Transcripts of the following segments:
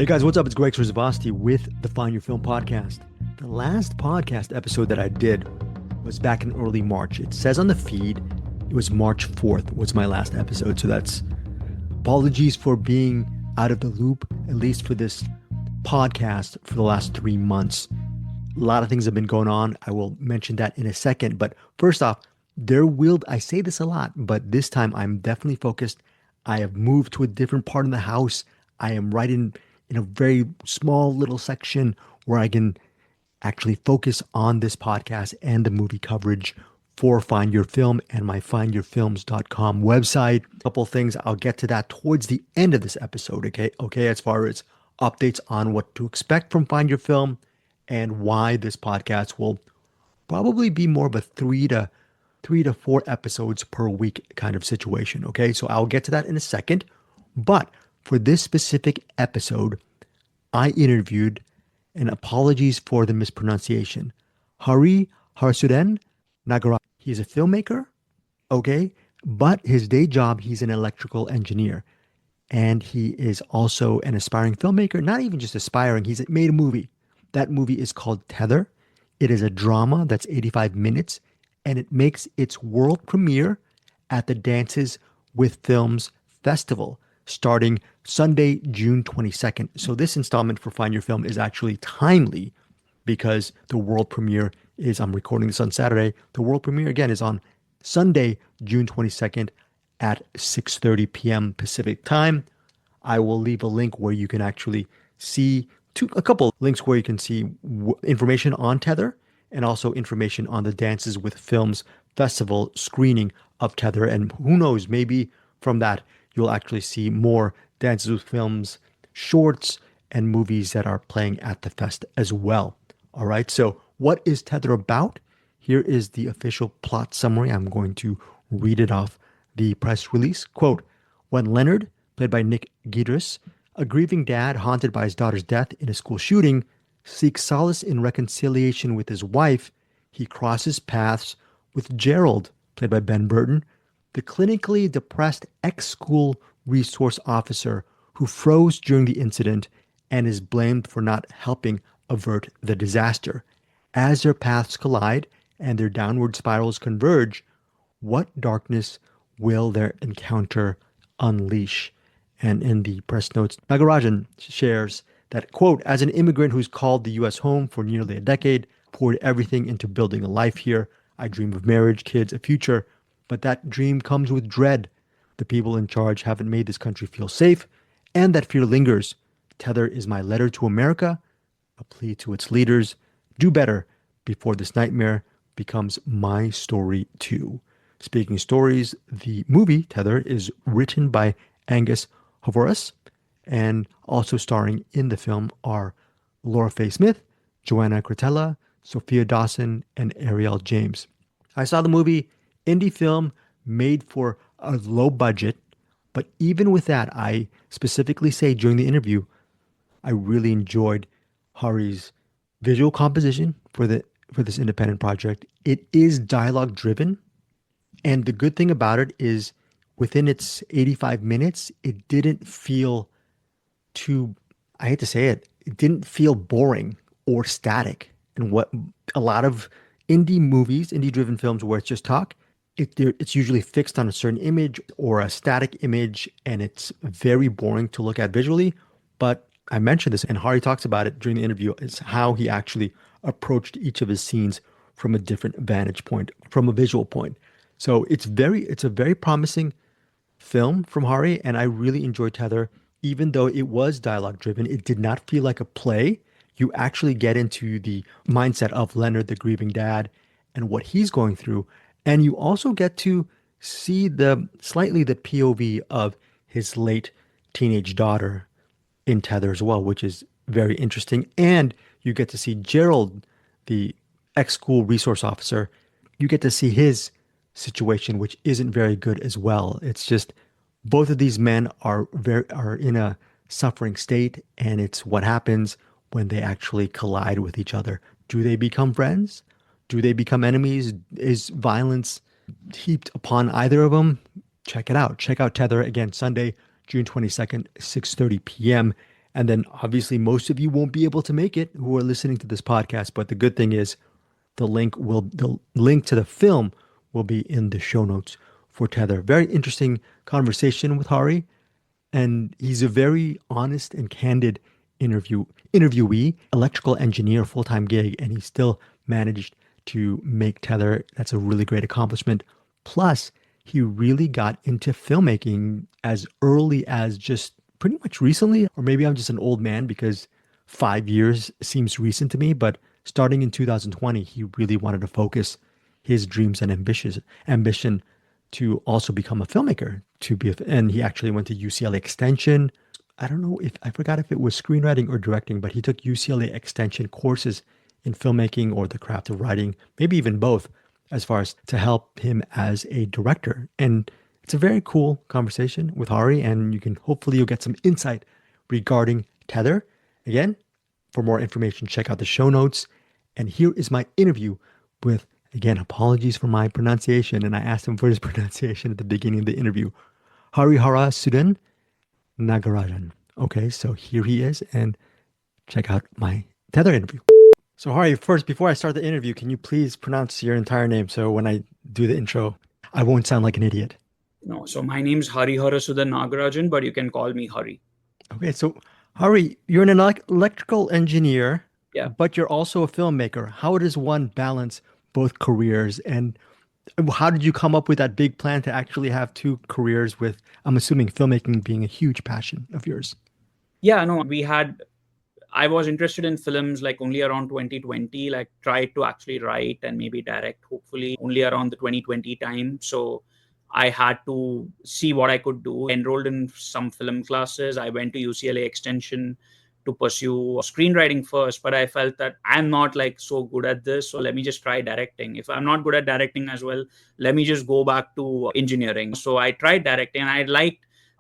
Hey guys, what's up? It's Greg Srzavasti with the Find Your Film podcast. The last podcast episode that I did was back in early March. It says on the feed it was March 4th was my last episode. So that's apologies for being out of the loop, at least for this podcast for the last 3 months. A lot of things have been going on. I will mention that in a second. But first off, I say this a lot, but this time I'm definitely focused. I have moved to a different part of the house. I am right in a very small little section where I can actually focus on this podcast and the movie coverage for Find Your Film and my findyourfilms.com website. A couple of things, I'll get to that towards the end of this episode, okay? As far as updates on what to expect from Find Your Film and why this podcast will probably be more of a three to 4 episodes per week kind of situation, okay? So I'll get to that in a second. But for this specific episode, I interviewed, and apologies for the mispronunciation, Hariharasudhen Nagarajan. He's a filmmaker, okay? But his day job, he's an electrical engineer. And he is also an aspiring filmmaker. Not even just aspiring, he's made a movie. That movie is called Tether. It is a drama that's 85 minutes, and it makes its world premiere at the Dances with Films Festival starting Sunday, June 22nd. So this installment for Find Your Film is actually timely because the world premiere I'm recording this on Saturday. The world premiere again is on Sunday, June 22nd at 6:30 p.m. Pacific time. I will leave a link where you can actually see a couple links where you can see information on Tether and also information on the Dances with Films Festival screening of Tether. And who knows, maybe from that, you'll actually see more Dances with Films shorts and movies that are playing at the fest as well. All right, so what is Tether about? Here is the official plot summary. I'm going to read it off the press release. Quote, when Leonard, played by Nick Giedris, a grieving dad haunted by his daughter's death in a school shooting, seeks solace in reconciliation with his wife, he crosses paths with Gerald, played by Ben Burton, the clinically depressed ex-school resource officer who froze during the incident and is blamed for not helping avert the disaster. As their paths collide and their downward spirals converge, what darkness will their encounter unleash? And in the press notes, Nagarajan shares that, quote, as an immigrant who's called the U.S. home for nearly a decade, poured everything into building a life here, I dream of marriage, kids, a future, but that dream comes with dread. The people in charge haven't made this country feel safe, and that fear lingers. Tether is my letter to America, a plea to its leaders. Do better before this nightmare becomes my story too. Speaking of stories, the movie Tether is written by Angus Hovoras, and also starring in the film are Laura Faye Smith, Joanna Cretella, Sophia Dawson, and Ariel James. I saw the movie, indie film made for a low budget, but even with that, I specifically say during the interview, I really enjoyed Hari's visual composition for this independent project. It is dialogue driven, and the good thing about it is within its 85 minutes, it didn't feel I hate to say it didn't feel boring or static. And what a lot of indie driven films where it's just talk, it's usually fixed on a certain image or a static image, and it's very boring to look at visually. But I mentioned this, and Hari talks about it during the interview, is how he actually approached each of his scenes from a different vantage point, from a visual point. So it's a very promising film from Hari, and I really enjoyed Tether. Even though it was dialogue driven, it did not feel like a play. You actually get into the mindset of Leonard, the grieving dad, and what he's going through. And you also get to see the POV of his late teenage daughter in Tether as well, which is very interesting. And you get to see Gerald, the ex-school resource officer. You get to see his situation, which isn't very good as well. It's just both of these men are in a suffering state, and it's what happens when they actually collide with each other. Do they become friends? Do they become enemies? Is violence heaped upon either of them? Check it out. Check out Tether again, Sunday, June 22nd, 6:30 p.m. And then obviously most of you won't be able to make it who are listening to this podcast. But the good thing is the link to the film will be in the show notes for Tether. Very interesting conversation with Hari, and he's a very honest and candid interviewee, electrical engineer, full-time gig, and he still managed to make Tether. That's a really great accomplishment. Plus, he really got into filmmaking as early as just pretty much recently, or maybe I'm just an old man because 5 years seems recent to me, but starting in 2020, he really wanted to focus his dreams and ambition to also become a filmmaker. And he actually went to UCLA Extension. I don't know if I forgot if it was screenwriting or directing, but he took UCLA Extension courses in filmmaking or the craft of writing, maybe even both, as far as to help him as a director. And it's a very cool conversation with Hari, and you'll get some insight regarding Tether. Again, for more information, check out the show notes. And here is my interview with, again, apologies for my pronunciation, and I asked him for his pronunciation at the beginning of the interview, Hariharasudhen Nagarajan. Okay, so here he is, and check out my Tether interview. So Hari, first, before I start the interview, can you please pronounce your entire name so when I do the intro, I won't sound like an idiot? No, so my name's Hariharasudhen Nagarajan, but you can call me Hari. Okay, so Hari, you're an electrical engineer, Yeah. but you're also a filmmaker. How does one balance both careers, and how did you come up with that big plan to actually have two careers with, I'm assuming, filmmaking being a huge passion of yours? Yeah, no, I was interested in films like only around 2020, like tried to actually write and maybe direct, hopefully only around the 2020 time. So I had to see what I could do. Enrolled in some film classes. I went to UCLA Extension to pursue screenwriting first, but I felt that I'm not like so good at this. So let me just try directing. If I'm not good at directing as well, let me just go back to engineering. So I tried directing, and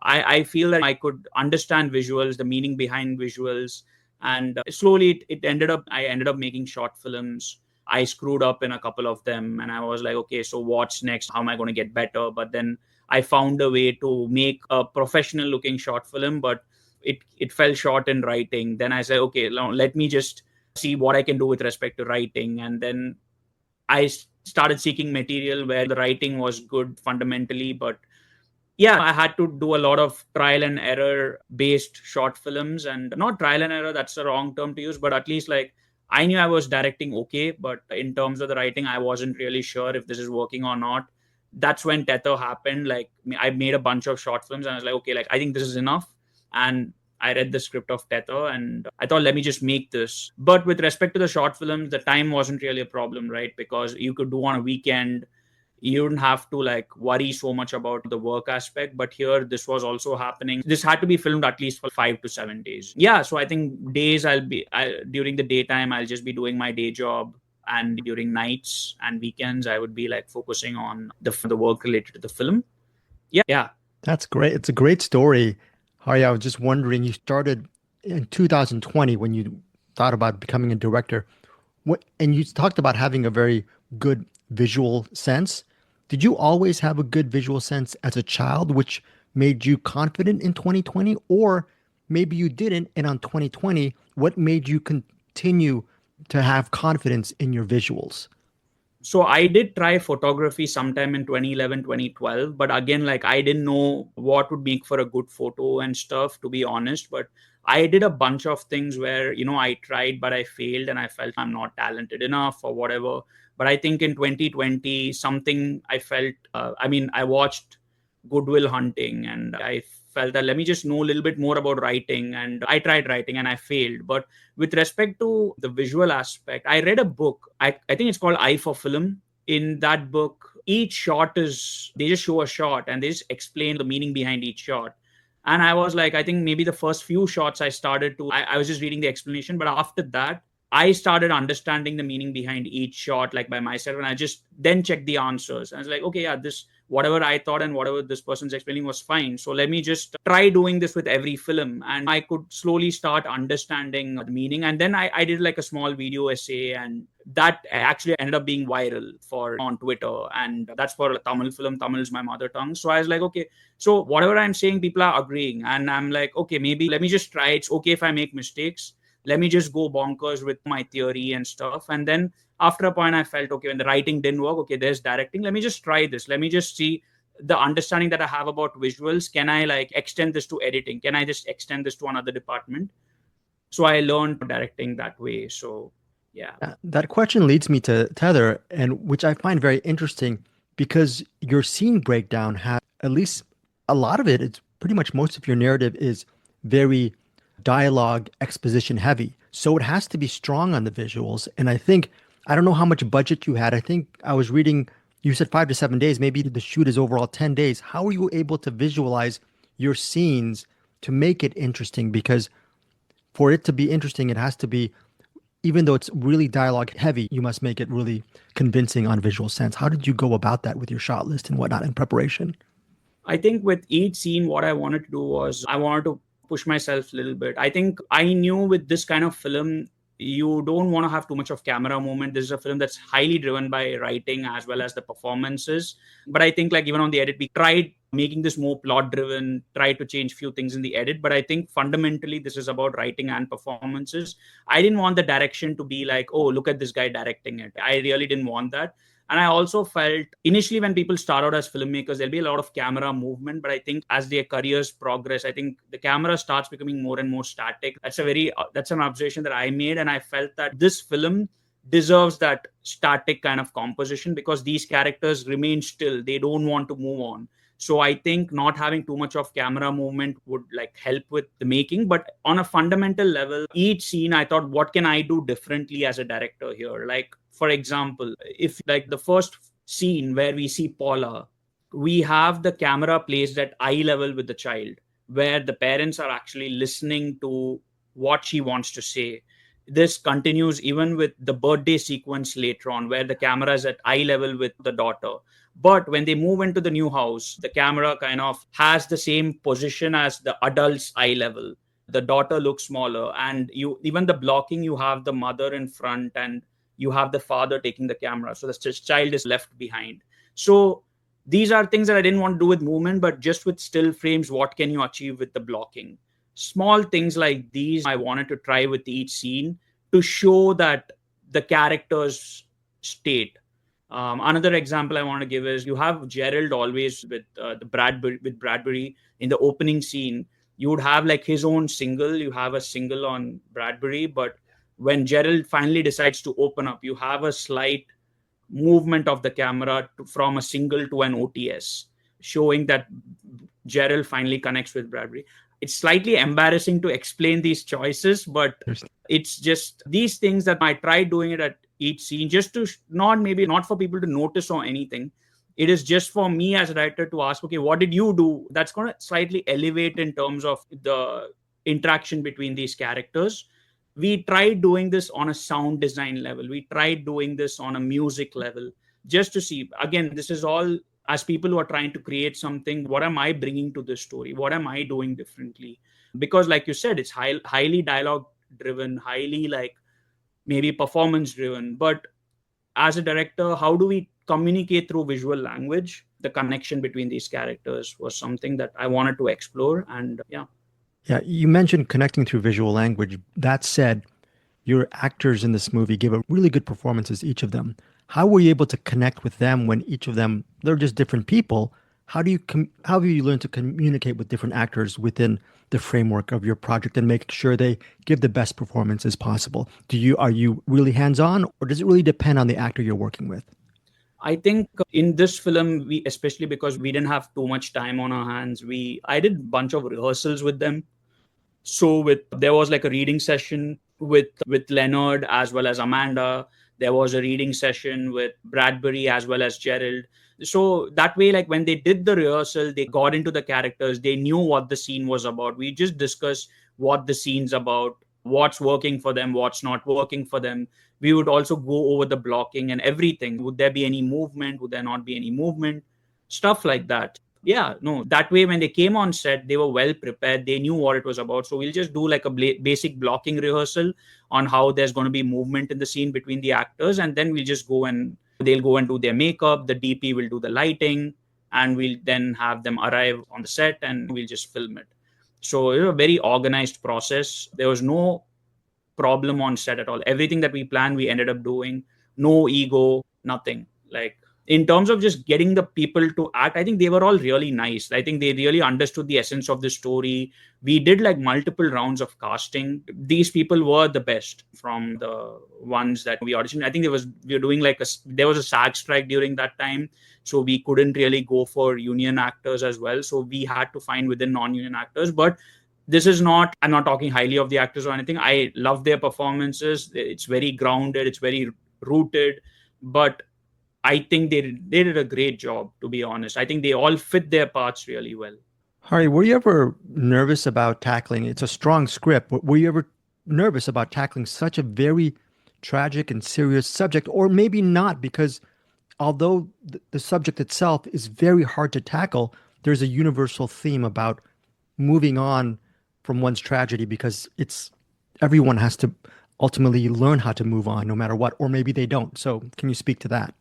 I feel that I could understand visuals, the meaning behind visuals. And slowly I ended up making short films. I screwed up in a couple of them, and I was like, okay, so what's next? How am I going to get better? But then I found a way to make a professional looking short film, but it fell short in writing. Then I said, okay, let me just see what I can do with respect to writing. And then I started seeking material where the writing was good fundamentally, but yeah, I had to do a lot of trial and error based short films. And not trial and error, that's the wrong term to use, but at least like I knew I was directing okay, but in terms of the writing, I wasn't really sure if this is working or not. That's when Tether happened. Like I made a bunch of short films, and I was like, okay, like I think this is enough. And I read the script of Tether, and I thought, let me just make this. But with respect to the short films, the time wasn't really a problem, right? Because you could do on a weekend. You didn't have to like worry so much about the work aspect. But here, this was also happening. This had to be filmed at least for 5 to 7 days. Yeah, so I think days during the daytime, I'll just be doing my day job. And during nights and weekends, I would be like focusing on the work related to the film. Yeah. That's great. It's a great story. Hari, I was just wondering, you started in 2020 when you thought about becoming a director. And you talked about having a very good visual sense. Did you always have a good visual sense as a child, which made you confident in 2020? Or maybe you didn't, and on 2020, what made you continue to have confidence in your visuals? So I did try photography sometime in 2011, 2012. But again, like I didn't know what would make for a good photo and stuff, to be honest. But I did a bunch of things where, I tried, but I failed, and I felt I'm not talented enough or whatever. But I think in 2020, something I felt, I watched Good Will Hunting, and I felt that let me just know a little bit more about writing. And I tried writing and I failed. But with respect to the visual aspect, I read a book. I think it's called Eye for Film. In that book, each shot they just show a shot and they just explain the meaning behind each shot. And I was like, I think maybe the first few shots I was just reading the explanation. But after that, I started understanding the meaning behind each shot, like by myself. And I just then checked the answers. And I was like, okay, yeah, whatever I thought and whatever this person's explaining was fine. So let me just try doing this with every film. And I could slowly start understanding the meaning. And then I did like a small video essay, and that actually ended up being viral on Twitter. And that's for a Tamil film. Tamil is my mother tongue. So I was like, okay, so whatever I'm saying, people are agreeing. And I'm like, okay, maybe let me just try. It's okay if I make mistakes. Let me just go bonkers with my theory and stuff. And then after a point, I felt, okay, when the writing didn't work, okay, there's directing. Let me just try this. Let me just see the understanding that I have about visuals. Can I like extend this to editing? Can I just extend this to another department? So I learned directing that way. So yeah. That question leads me to Tether, and which I find very interesting because your scene breakdown has at least a lot of it. It's pretty much most of your narrative is very dialogue exposition heavy. So it has to be strong on the visuals. And I don't know how much budget you had. I think I was reading, you said 5 to 7 days. Maybe the shoot is overall 10 days. How were you able to visualize your scenes to make it interesting? Because for it to be interesting, it has to be, even though it's really dialogue heavy, you must make it really convincing on visual sense. How did you go about that with your shot list and whatnot in preparation? I think with each scene, what I wanted to do was I wanted to push myself a little bit. I think I knew with this kind of film, you don't want to have too much of camera movement. This is a film that's highly driven by writing as well as the performances. But I think like even on the edit, we tried making this more plot driven, tried to change few things in the edit. But I think fundamentally, this is about writing and performances. I didn't want the direction to be like, oh, look at this guy directing it. I really didn't want that. And I also felt initially when people start out as filmmakers, there'll be a lot of camera movement. But I think as their careers progress, I think the camera starts becoming more and more static. That's an observation that I made. And I felt that this film deserves that static kind of composition because these characters remain still. They don't want to move on. So I think not having too much of camera movement would like help with the making. But on a fundamental level, each scene, I thought, what can I do differently as a director here? Like, for example, if like the first scene where we see Paula, we have the camera placed at eye level with the child, where the parents are actually listening to what she wants to say. This continues even with the birthday sequence later on, where the camera is at eye level with the daughter. But when they move into the new house, the camera kind of has the same position as the adult's eye level. The daughter looks smaller, and even the blocking, you have the mother in front and you have the father taking the camera. So the child is left behind. So these are things that I didn't want to do with movement, but just with still frames, what can you achieve with the blocking? Small things like these, I wanted to try with each scene to show that the character's state. Another example I want to give is you have Gerald always with Bradbury in the opening scene. You would have like his own single. You have a single on Bradbury, but when Gerald finally decides to open up, you have a slight movement of the camera from a single to an OTS, showing that Gerald finally connects with Bradbury. It's slightly embarrassing to explain these choices, but it's just these things that I tried doing it at each scene, just to not for people to notice or anything. It is just for me as a writer to ask, okay, what did you do? That's going to slightly elevate in terms of the interaction between these characters. We tried doing this on a sound design level. We tried doing this on a music level, just to see. Again, this is all as people who are trying to create something. What am I bringing to this story? What am I doing differently? Because like you said, it's highly dialogue driven, highly like maybe performance driven. But as a director, how do we communicate through visual language? The connection between these characters was something that I wanted to explore. And yeah. Yeah, you mentioned connecting through visual language. That said, your actors in this movie gave a really good performances, each of them. How were you able to connect with them when each of them, they're just different people? How have you learned to communicate with different actors within the framework of your project and make sure they give the best performances possible? Are you really hands-on, or does it really depend on the actor you're working with? I think in this film, especially because we didn't have too much time on our hands, I did a bunch of rehearsals with them. So there was like a reading session with Leonard as well as Amanda. There was a reading session with Bradbury as well as Gerald. So that way, like when they did the rehearsal, they got into the characters. They knew what the scene was about. We just discussed what the scene's about, what's working for them, what's not working for them. We would also go over the blocking and everything. Would there be any movement? Would there not be any movement? stuff like that. Yeah, no, that way when they came on set, they were well prepared. They knew what it was about. So we'll just do like a basic blocking rehearsal on how there's going to be movement in the scene between the actors. And then we'll just go and they'll go and do their makeup. The DP will do the lighting, and we'll then have them arrive on the set and we'll just film it. So it was a very organized process. There was no problem on set at all. Everything that we planned, we ended up doing. No ego, nothing. Like, in terms of just getting the people to act, I think they were all really nice. I think they really understood the essence of the story. We did like multiple rounds of casting. These people were the best from the ones that we auditioned. I think we were doing there was a SAG strike during that time. So we couldn't really go for union actors as well. So we had to find within non-union actors. But I'm not talking highly of the actors or anything. I love their performances. It's very grounded. It's very rooted. But I think they did a great job, to be honest. I think they all fit their parts really well. Hari, were you ever nervous about tackling, it's a strong script, but were you ever nervous about tackling such a very tragic and serious subject? Or maybe not, because although the subject itself is very hard to tackle, there's a universal theme about moving on from one's tragedy, because everyone has to ultimately learn how to move on no matter what, or maybe they don't. So can you speak to that?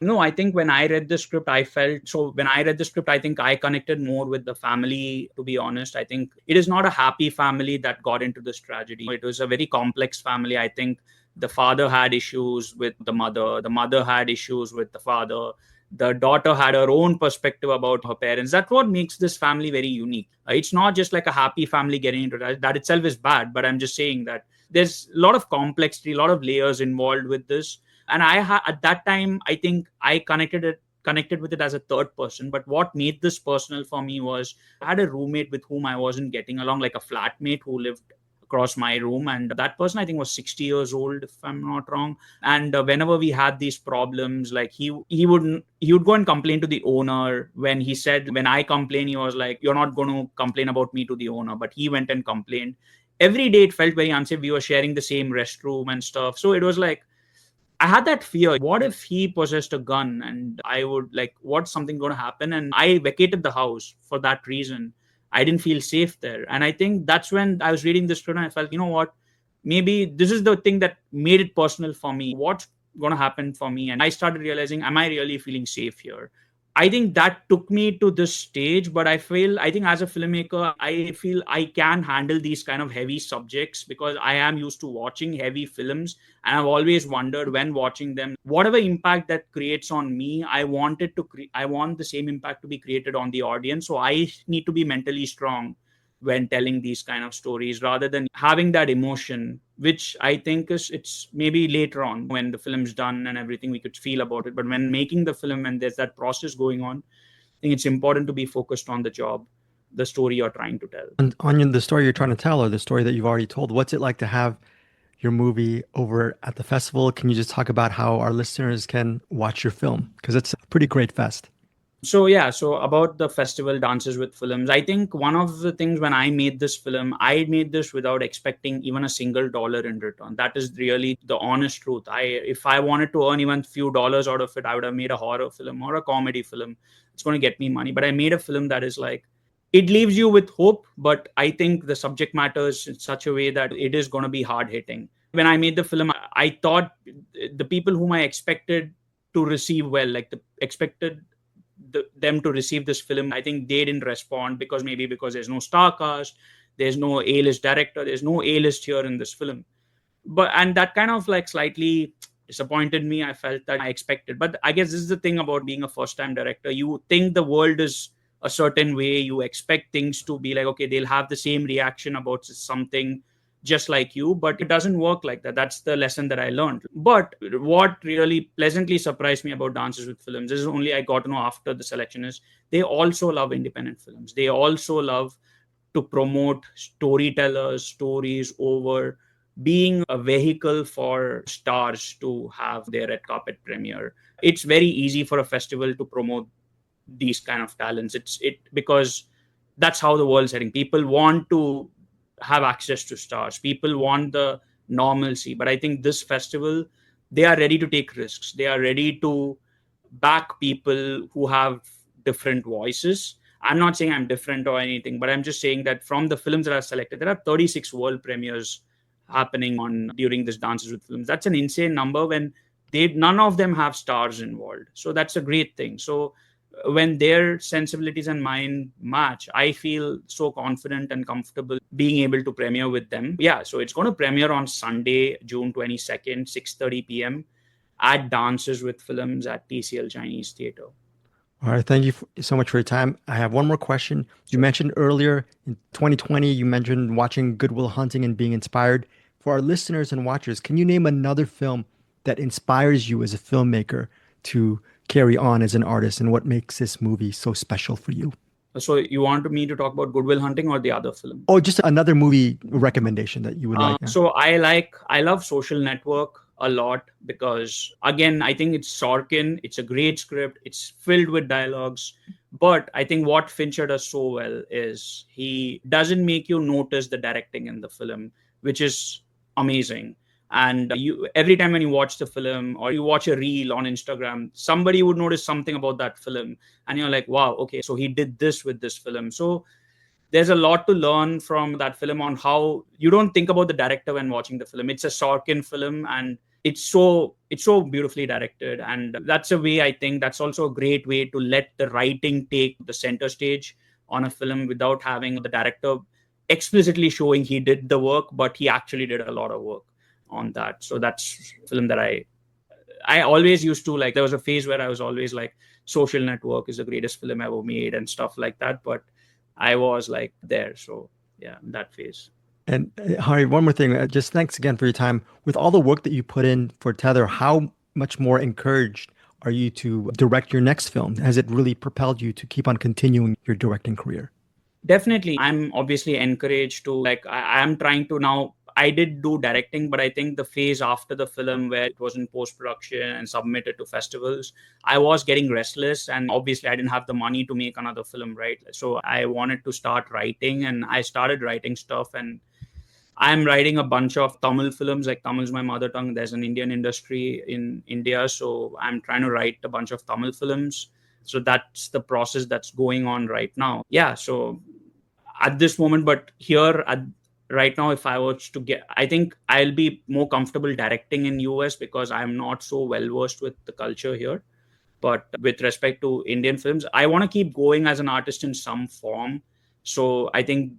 No, I think when I read the script, I think I connected more with the family, to be honest. I think it is not a happy family that got into this tragedy. It was a very complex family. I think the father had issues with the mother had issues with the father. The daughter had her own perspective about her parents. That's what makes this family very unique. It's not just like a happy family getting into that. That itself is bad, but I'm just saying that there's a lot of complexity, a lot of layers involved with this. And at that time, I think I connected with it as a third person. But what made this personal for me was I had a roommate with whom I wasn't getting along, like a flatmate who lived across my room. And that person, I think, was 60 years old, if I'm not wrong. And whenever we had these problems, like he would go and complain to the owner. When I complain, he was like, "You're not going to complain about me to the owner." But he went and complained. Every day it felt very unsafe. We were sharing the same restroom and stuff. So it was like, I had that fear. What if he possessed a gun and I would what's something going to happen? And I vacated the house for that reason. I didn't feel safe there. And I think that's when I was reading this script and I felt, you know what, maybe this is the thing that made it personal for me. What's going to happen for me? And I started realizing, am I really feeling safe here? I think that took me to this stage, but I think as a filmmaker, I feel I can handle these kind of heavy subjects because I am used to watching heavy films. And I've always wondered when watching them, whatever impact that creates on me, I want the same impact to be created on the audience. So I need to be mentally strong when telling these kind of stories rather than having that emotion, which I think it's maybe later on when the film's done and everything we could feel about it. But when making the film and there's that process going on, I think it's important to be focused on the job, the story you're trying to tell. And Onion, the story you're trying to tell or the story that you've already told, what's it like to have your movie over at the festival? Can you just talk about how our listeners can watch your film? Because it's a pretty great fest. So about the festival Dances with Films, I think one of the things when I made this film, I made this without expecting even a single dollar in return. That is really the honest truth. If I wanted to earn even few dollars out of it, I would have made a horror film or a comedy film. It's going to get me money. But I made a film that is it leaves you with hope, but I think the subject matter is in such a way that it is going to be hard hitting. When I made the film, I thought the people whom I expected to receive well, expected them to receive this film, I think they didn't respond because there's no star cast, there's no A-list director, there's no A-list here in this film. And that kind of slightly disappointed me. I felt that I expected. But I guess this is the thing about being a first-time director. You think the world is a certain way. You expect things to be okay, they'll have the same reaction about something just like you, but it doesn't work like that. That's the lesson that I learned. But what really pleasantly surprised me about Dances with Films, this is only I got to know after the selection, is they also love independent films. They also love to promote storytellers, stories over being a vehicle for stars to have their red carpet premiere. It's very easy for a festival to promote these kind of talents. Because that's how the world's heading. People want to have access to stars. People want the normalcy. But I think this festival, they are ready to take risks. They are ready to back people who have different voices. I'm not saying I'm different or anything, but I'm just saying that from the films that are selected, there are 36 world premieres happening on during this Dances with Films. That's an insane number when none of them have stars involved. So that's a great thing. So when their sensibilities and mine match, I feel so confident and comfortable being able to premiere with them. Yeah, so it's going to premiere on Sunday, June 22nd, 6:30 p.m. at Dances with Films at TCL Chinese Theatre. All right. Thank you so much for your time. I have one more question. You mentioned earlier in 2020, you mentioned watching Good Will Hunting and being inspired. For our listeners and watchers, can you name another film that inspires you as a filmmaker to carry on as an artist, and what makes this movie so special for you? So you want me to talk about Good Will Hunting or the other film? Oh, just another movie recommendation that you would like. So I love Social Network a lot because, again, I think it's Sorkin. It's a great script. It's filled with dialogues. But I think what Fincher does so well is he doesn't make you notice the directing in the film, which is amazing. And every time when you watch the film or you watch a reel on Instagram, somebody would notice something about that film. And you're like, wow, okay, so he did this with this film. So there's a lot to learn from that film on how you don't think about the director when watching the film. It's a Sorkin film and it's so beautifully directed. And that's a way, I think that's also a great way to let the writing take the center stage on a film without having the director explicitly showing he did the work, but he actually did a lot of work on that. So that's a film that I always used to like. There was a phase where I was always like, Social Network is the greatest film ever made and stuff like that. But I was like there. So yeah, that phase. And Hari, one more thing. Just thanks again for your time. With all the work that you put in for Tether, how much more encouraged are you to direct your next film? Has it really propelled you to keep on continuing your directing career? Definitely. I'm obviously encouraged to I'm trying to now. I did do directing, but I think the phase after the film where it was in post-production and submitted to festivals, I was getting restless. And obviously I didn't have the money to make another film, right? So I wanted to start writing and I started writing stuff. And I'm writing a bunch of Tamil films, like Tamil is my mother tongue. There's an Indian industry in India. So I'm trying to write a bunch of Tamil films. So that's the process that's going on right now. Yeah. So at this moment, but here right now, if I was to get, I think I'll be more comfortable directing in US because I'm not so well versed with the culture here. But with respect to Indian films, I want to keep going as an artist in some form. So I think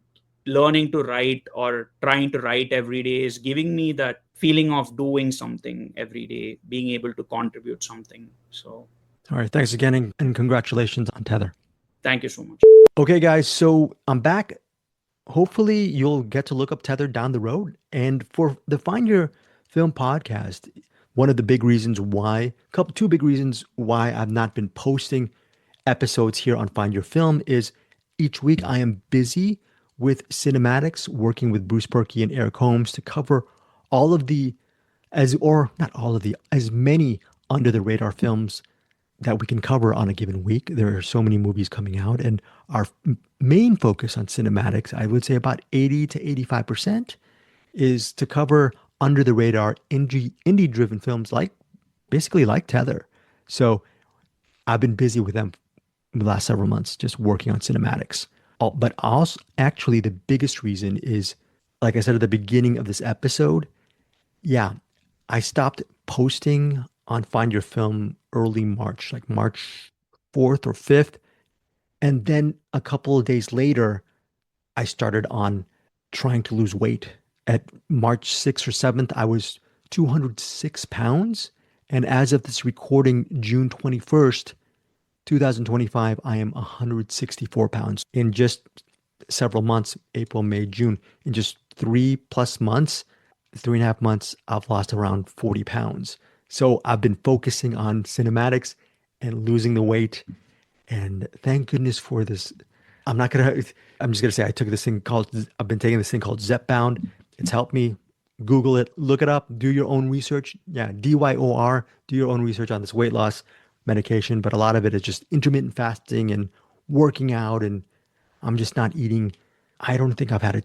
learning to write or trying to write every day is giving me that feeling of doing something every day, being able to contribute something. So, all right. Thanks again. And congratulations on Tether. Thank you so much. Okay, guys. So I'm back. Hopefully you'll get to look up Tether down the road. And for the Find Your Film podcast, one of the big reasons why, two big reasons why I've not been posting episodes here on Find Your Film is each week I am busy with cinematics, working with Bruce Perky and Eric Holmes to cover all of the, as many under the radar films that we can cover on a given week. There are so many movies coming out, and our main focus on cinematics, I would say about 80 to 85%, is to cover under the radar indie driven films basically like Tether. So I've been busy with them the last several months, just working on cinematics. But also, actually, the biggest reason is, like I said at the beginning of this episode, I stopped posting on Find Your Film early March, like March 4th or 5th. And then a couple of days later, I started on trying to lose weight. At March 6th or 7th, I was 206 pounds. And as of this recording, June 21st, 2025, I am 164 pounds. In just several months, April, May, June, in just 3+ months, 3.5 months, I've lost around 40 pounds. So I've been focusing on cinematics and losing the weight. And thank goodness for this. I'm just going to say I've been taking this thing called Zepbound. It's helped me. Google it, look it up, do your own research. Yeah, DYOR, do your own research on this weight loss medication. But a lot of it is just intermittent fasting and working out. And I'm just not eating. I don't think I've had a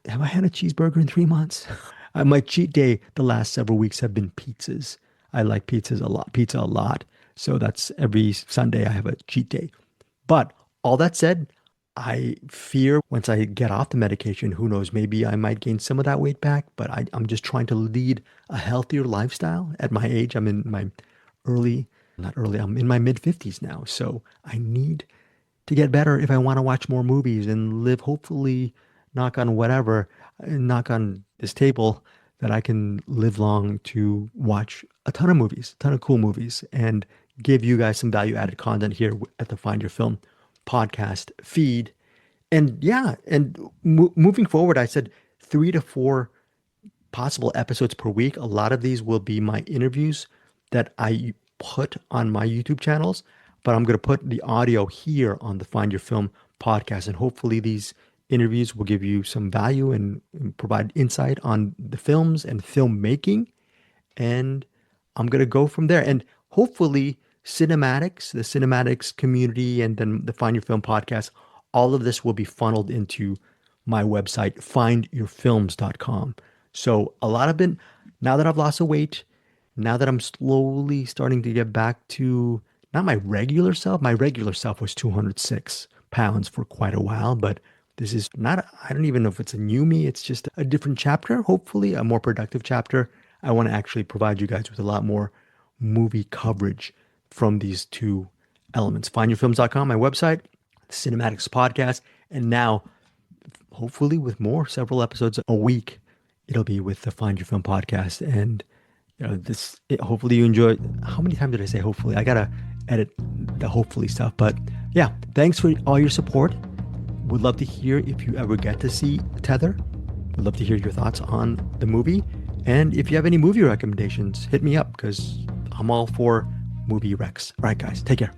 have I had a cheeseburger in 3 months? My cheat day the last several weeks have been pizzas. I like pizza a lot. So that's every Sunday I have a cheat day. But all that said, I fear once I get off the medication, who knows, maybe I might gain some of that weight back, but I'm just trying to lead a healthier lifestyle at my age. I'm in my I'm in my mid 50s now. So I need to get better if I want to watch more movies and live, hopefully, knock on whatever, knock on this table, that I can live long to watch a ton of movies, a ton of cool movies, and give you guys some value added content here at the Find Your Film podcast feed. And yeah, and moving forward, I said 3 to 4 possible episodes per week. A lot of these will be my interviews that I put on my YouTube channels, but I'm going to put the audio here on the Find Your Film podcast. And hopefully these interviews will give you some value and provide insight on the films and filmmaking. And I'm going to go from there. And hopefully the cinematics community, and then the Find Your Film podcast, all of this will be funneled into my website, findyourfilms.com. So now that I've lost the weight, now that I'm slowly starting to get back to not my regular self was 206 pounds for quite a while, but this is not, I don't even know if it's a new me. It's just a different chapter, hopefully a more productive chapter. I want to actually provide you guys with a lot more movie coverage from these two elements. Findyourfilms.com, my website, the Cinematics podcast, and now hopefully with several episodes a week, it'll be with the Find Your Film podcast. And hopefully you enjoy. How many times did I say hopefully? I gotta edit the hopefully stuff. But yeah, thanks for all your support. Would love to hear if you ever get to see Tether. Would love to hear your thoughts on the movie. And if you have any movie recommendations, hit me up, because I'm all for movie recs. All right, guys, take care.